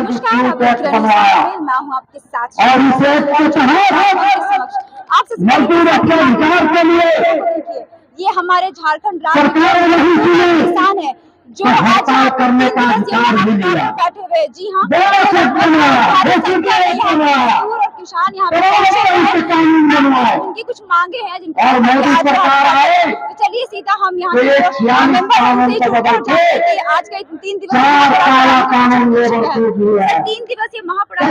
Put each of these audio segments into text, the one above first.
नमस्कार, मैं हूं आपके साथ और आपसे ये हमारे झारखंड राज्य किसान है जो आज करने का बैठे हुए। जी हाँ, और किसान यहाँ पे उनकी कुछ मांगे हैं जिनकी सरकार आए तो चलिए सीधा हम यहाँ पे आज का 3 दिवसीय महापड़ाव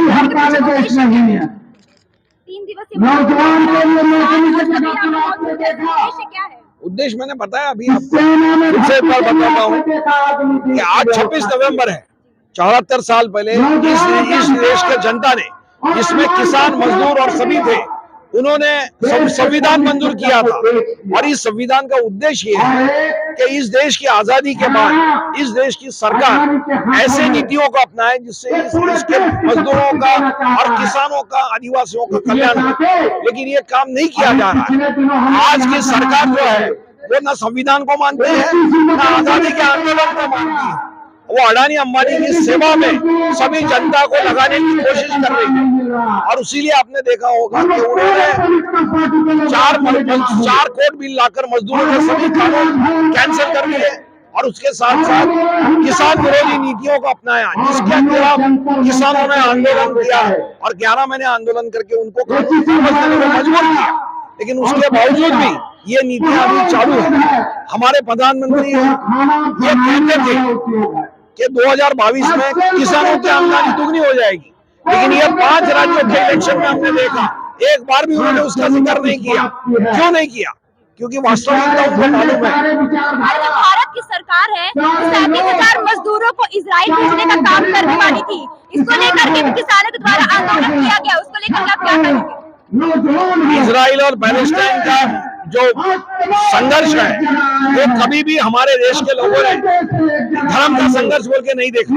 3 दिवसीय नौजवान क्या है? उद्देश्य मैंने बताया अभी आपको, फिर एक बार बताता हूँ कि आज 26 नवंबर है। 74 साल पहले इस देश के जनता ने, जिसमें किसान, मजदूर और सभी थे, उन्होंने संविधान मंजूर किया था। और इस संविधान का उद्देश्य ये है कि इस देश की आजादी के बाद इस देश की सरकार ऐसे नीतियों को अपनाए जिससे इस देश के मजदूरों का और किसानों का, आदिवासियों का कल्याण हो। लेकिन ये काम नहीं किया जा रहा है। आज की सरकार जो है वो न संविधान को मानती है, न आजादी के आंदोलन को मानती है। वो अडानी अंबानी की सेवा में सभी जनता को लगाने की कोशिश कर रही है। और इसीलिए आपने देखा होगा कि उन्होंने 4 कोर्ट बिल लाकर मजदूरों के सभी कानून कैंसिल कर दिए और उसके साथ साथ किसान विरोधी नीतियों को अपनाया, जिसके खिलाफ किसानों ने आंदोलन किया और 11 महीने आंदोलन करके उनको कानून समझने को मजबूर किया। लेकिन उसके बावजूद भी ये नीतियां अभी चालू है। हमारे प्रधानमंत्री ये कहते थे कि 2022 में किसानों की आमदनी दुगनी हो जाएगी, लेकिन ये 5 राज्यों के इलेक्शन में हमने देखा एक बार भी उन्होंने उसका जिक्र नहीं किया। क्यों नहीं किया? क्योंकि वास्तविकता उनको मालूम है। भारत की सरकार है 37,000 मजदूरों को इजराइल भेजने का काम करने वाली थी। इसको लेकर के किसानों के द्वारा आंदोलन किया गया, उसको लेकर आप क्या कहेंगे? इजराइल और पैलेस्टाइन का जो संघर्ष है वो कभी भी हमारे देश के लोगों ने धर्म का संघर्ष बोल के नहीं देखा,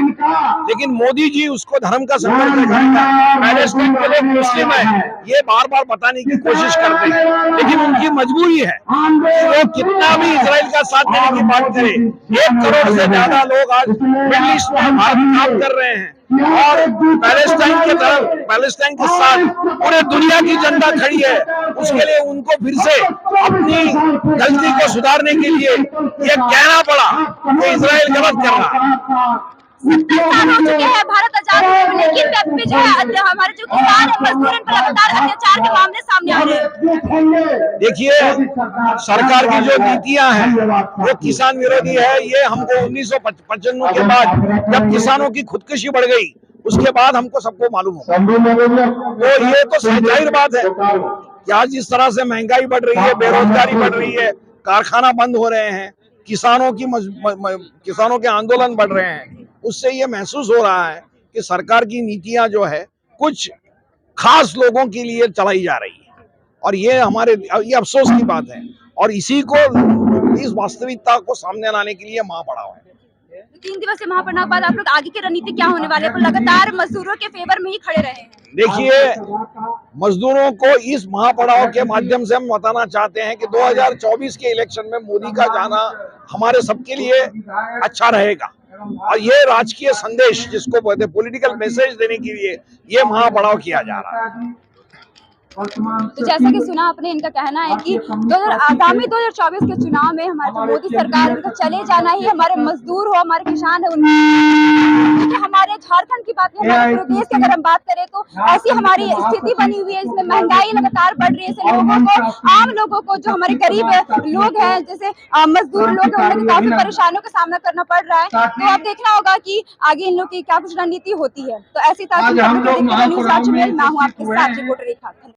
लेकिन मोदी जी उसको धर्म का संघर्ष देखा। पैलेस्टाइन के लोग मुस्लिम है ये बार बार बताने की कोशिश करते हैं, लेकिन उनकी मजबूरी है। वो कितना भी इजराइल का साथ देने की बात करें, 1 करोड़ से ज्यादा लोग आज मिडिल ईस्ट में काम कर रहे हैं और पैलेस्टाइन के साथ पूरे दुनिया की जनता खड़ी है। उसके लिए उनको फिर से अपनी गलती को सुधारने के लिए ये कहना पड़ा कि इजराइल गलत कर रहा है। 70 साल हो चुके हैं भारत आजाद हुए, लेकिन जो है हमारे जो किसान है, मजदूर इन पर लगातार अत्याचार के मामले सामने आ रहे हैं। देखिए, सरकार की जो नीतियां हैं वो किसान विरोधी है। ये हमको 1995 के बाद जब किसानों की खुदकुशी बढ़ गई उसके बाद हमको सबको मालूम हो। तो ये तो जाहिर बात है कि आज जिस तरह से महंगाई बढ़ रही है, बेरोजगारी बढ़ रही है, कारखाना बंद हो रहे हैं, किसानों के आंदोलन बढ़ रहे हैं, उससे ये महसूस हो रहा है कि सरकार की नीतियां जो है कुछ खास लोगों के लिए चलाई जा रही है। और ये अफसोस की बात है और इस वास्तविकता को सामने लाने के लिए महापड़ाव है। 3 दिवसीय महापड़ाव बाद आप लोग आगे की रणनीति क्या होने वाले? लगातार मजदूरों के फेवर में ही खड़े रहे हैं। देखिए, मजदूरों को इस महापड़ाव के माध्यम से हम बताना चाहते हैं कि 2024 के इलेक्शन में मोदी का जाना हमारे सबके लिए अच्छा रहेगा। और ये राजकीय संदेश, जिसको कहते हैं पॉलिटिकल मैसेज देने के लिए ये महापड़ाव किया जा रहा है। तो जैसा कि सुना आपने, इनका कहना है कि आगामी 2024 के चुनाव में हमारे जो मोदी सरकार है उनका चले जाना ही, हमारे मजदूर हो, हमारे किसान है, क्योंकि हमारे झारखंड की बात, हमारे पूरे देश की अगर हम बात करें तो ऐसी हमारी स्थिति बनी हुई है, इसमें महंगाई लगातार बढ़ रही है। इससे लोगों को, आम लोगों को, जो हमारे गरीब लोग हैं, जैसे मजदूर लोग हैं, उन्हें काफी परेशानियों का सामना करना पड़ रहा है। तो अब देखना होगा कि आगे इन लोग की क्या कुछ रणनीति होती है। तो ऐसी ताकि मैं हूँ आपके साथ रिपोर्टर रेखा।